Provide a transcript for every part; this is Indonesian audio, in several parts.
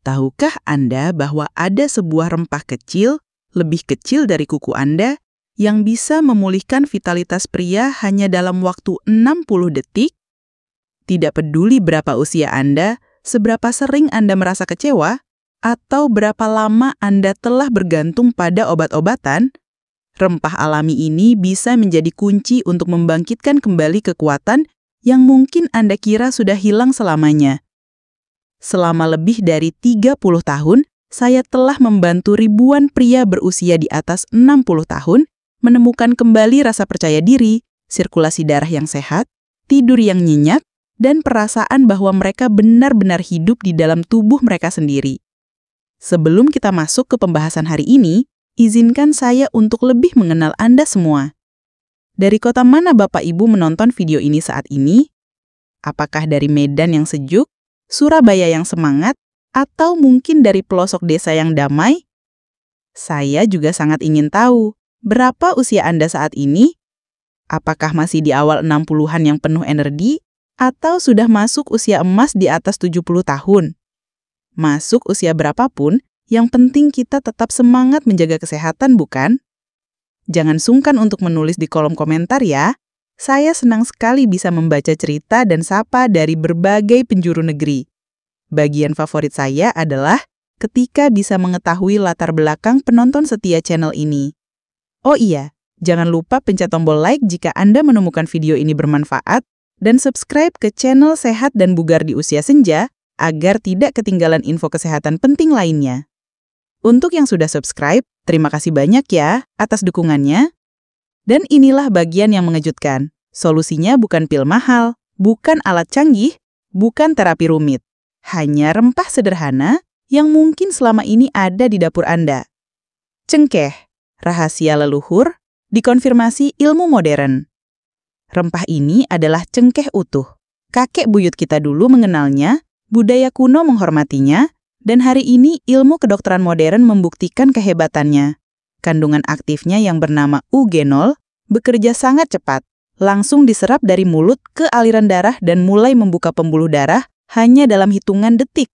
Tahukah Anda bahwa ada sebuah rempah kecil, lebih kecil dari kuku Anda, yang bisa memulihkan vitalitas pria hanya dalam waktu 60 detik? Tidak peduli berapa usia Anda, seberapa sering Anda merasa kecewa, atau berapa lama Anda telah bergantung pada obat-obatan, rempah alami ini bisa menjadi kunci untuk membangkitkan kembali kekuatan yang mungkin Anda kira sudah hilang selamanya. Selama lebih dari 30 tahun, saya telah membantu ribuan pria berusia di atas 60 tahun menemukan kembali rasa percaya diri, sirkulasi darah yang sehat, tidur yang nyenyak, dan perasaan bahwa mereka benar-benar hidup di dalam tubuh mereka sendiri. Sebelum kita masuk ke pembahasan hari ini, izinkan saya untuk lebih mengenal Anda semua. Dari kota mana Bapak Ibu menonton video ini saat ini? Apakah dari Medan yang sejuk, Surabaya yang semangat, atau mungkin dari pelosok desa yang damai? Saya juga sangat ingin tahu, berapa usia Anda saat ini? Apakah masih di awal 60-an yang penuh energi, atau sudah masuk usia emas di atas 70 tahun? Masuk usia berapapun, yang penting kita tetap semangat menjaga kesehatan, bukan? Jangan sungkan untuk menulis di kolom komentar ya. Saya senang sekali bisa membaca cerita dan sapa dari berbagai penjuru negeri. Bagian favorit saya adalah ketika bisa mengetahui latar belakang penonton setia channel ini. Oh iya, jangan lupa pencet tombol like jika Anda menemukan video ini bermanfaat dan subscribe ke channel Sehat dan Bugar di Usia Senja agar tidak ketinggalan info kesehatan penting lainnya. Untuk yang sudah subscribe, terima kasih banyak ya atas dukungannya. Dan inilah bagian yang mengejutkan. Solusinya bukan pil mahal, bukan alat canggih, bukan terapi rumit. Hanya rempah sederhana yang mungkin selama ini ada di dapur Anda. Cengkeh, rahasia leluhur, dikonfirmasi ilmu modern. Rempah ini adalah cengkeh utuh. Kakek buyut kita dulu mengenalnya, budaya kuno menghormatinya, dan hari ini ilmu kedokteran modern membuktikan kehebatannya. Kandungan aktifnya yang bernama eugenol bekerja sangat cepat, langsung diserap dari mulut ke aliran darah dan mulai membuka pembuluh darah hanya dalam hitungan detik.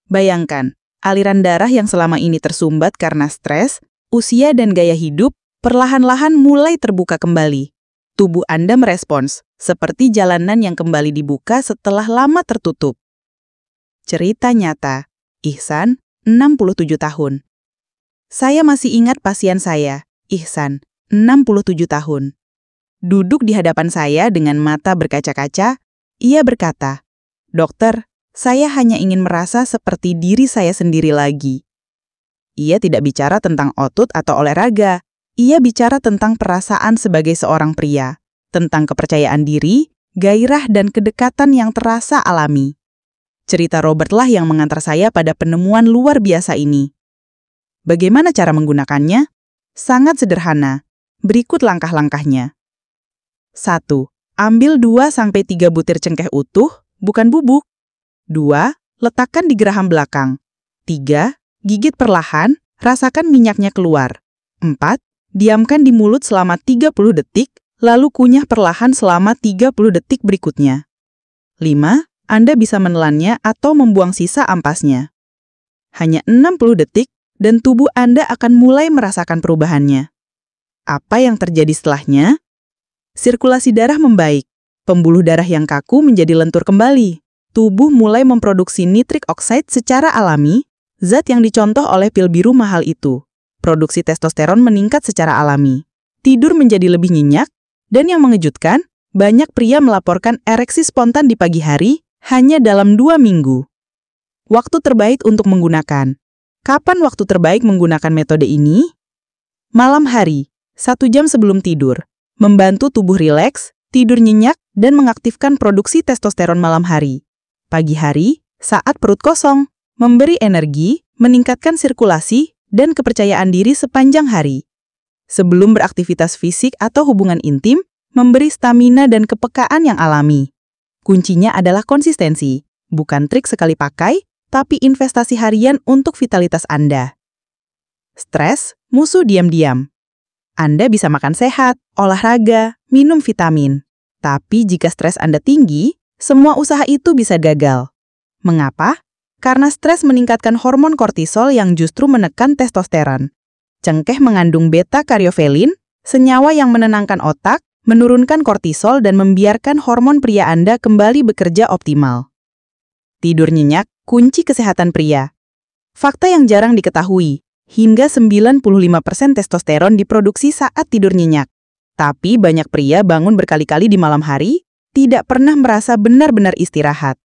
Bayangkan, aliran darah yang selama ini tersumbat karena stres, usia dan gaya hidup perlahan-lahan mulai terbuka kembali. Tubuh Anda merespons, seperti jalanan yang kembali dibuka setelah lama tertutup. Cerita nyata, Ihsan, 67 tahun. Saya masih ingat pasien saya, Ihsan, 67 tahun. Duduk di hadapan saya dengan mata berkaca-kaca, ia berkata, "Dokter, saya hanya ingin merasa seperti diri saya sendiri lagi." Ia tidak bicara tentang otot atau olahraga, ia bicara tentang perasaan sebagai seorang pria, tentang kepercayaan diri, gairah dan kedekatan yang terasa alami. Cerita Robert lah yang mengantar saya pada penemuan luar biasa ini. Bagaimana cara menggunakannya? Sangat sederhana. Berikut langkah-langkahnya. 1. Ambil 2-3 butir cengkeh utuh, bukan bubuk. 2. Letakkan di geraham belakang. 3. Gigit perlahan, rasakan minyaknya keluar. 4. Diamkan di mulut selama 30 detik, lalu kunyah perlahan selama 30 detik berikutnya. 5. Anda bisa menelannya atau membuang sisa ampasnya. Hanya 60 detik, dan tubuh Anda akan mulai merasakan perubahannya. Apa yang terjadi setelahnya? Sirkulasi darah membaik, pembuluh darah yang kaku menjadi lentur kembali. Tubuh mulai memproduksi nitric oxide secara alami, zat yang dicontoh oleh pil biru mahal itu. Produksi testosteron meningkat secara alami. Tidur menjadi lebih nyenyak, dan yang mengejutkan, banyak pria melaporkan ereksi spontan di pagi hari hanya dalam 2 minggu. Waktu terbaik untuk menggunakan. Kapan waktu terbaik menggunakan metode ini? Malam hari, 1 jam sebelum tidur. Membantu tubuh rileks, tidur nyenyak, dan mengaktifkan produksi testosteron malam hari. Pagi hari, saat perut kosong, memberi energi, meningkatkan sirkulasi, dan kepercayaan diri sepanjang hari. Sebelum beraktivitas fisik atau hubungan intim, memberi stamina dan kepekaan yang alami. Kuncinya adalah konsistensi, bukan trik sekali pakai, tapi investasi harian untuk vitalitas Anda. Stres, musuh diam-diam. Anda bisa makan sehat, olahraga, minum vitamin. Tapi jika stres Anda tinggi, semua usaha itu bisa gagal. Mengapa? karena stres meningkatkan hormon kortisol yang justru menekan testosteron. Cengkeh mengandung beta-karyophyllene, senyawa yang menenangkan otak, menurunkan kortisol dan membiarkan hormon pria Anda kembali bekerja optimal. Tidur nyenyak, kunci kesehatan pria. Fakta yang jarang diketahui, hingga 95% testosteron diproduksi saat tidur nyenyak. Tapi banyak pria bangun berkali-kali di malam hari, tidak pernah merasa benar-benar istirahat.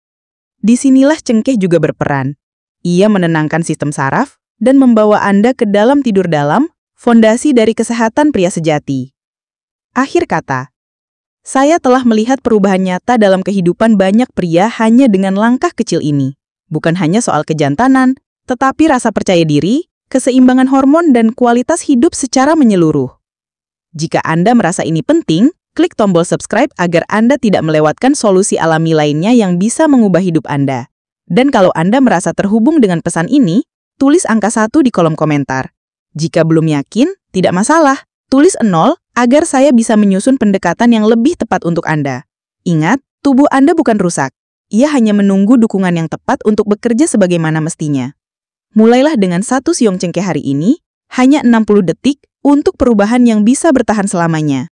Disinilah cengkeh juga berperan. Ia menenangkan sistem saraf dan membawa Anda ke dalam tidur dalam, fondasi dari kesehatan pria sejati. Akhir kata, saya telah melihat perubahan nyata dalam kehidupan banyak pria hanya dengan langkah kecil ini. Bukan hanya soal kejantanan, tetapi rasa percaya diri, keseimbangan hormon, dan kualitas hidup secara menyeluruh. Jika Anda merasa ini penting, klik tombol subscribe agar Anda tidak melewatkan solusi alami lainnya yang bisa mengubah hidup Anda. Dan kalau Anda merasa terhubung dengan pesan ini, tulis angka 1 di kolom komentar. Jika belum yakin, tidak masalah, tulis 0 agar saya bisa menyusun pendekatan yang lebih tepat untuk Anda. Ingat, tubuh Anda bukan rusak. Ia hanya menunggu dukungan yang tepat untuk bekerja sebagaimana mestinya. Mulailah dengan 1 siung cengkeh hari ini, hanya 60 detik untuk perubahan yang bisa bertahan selamanya.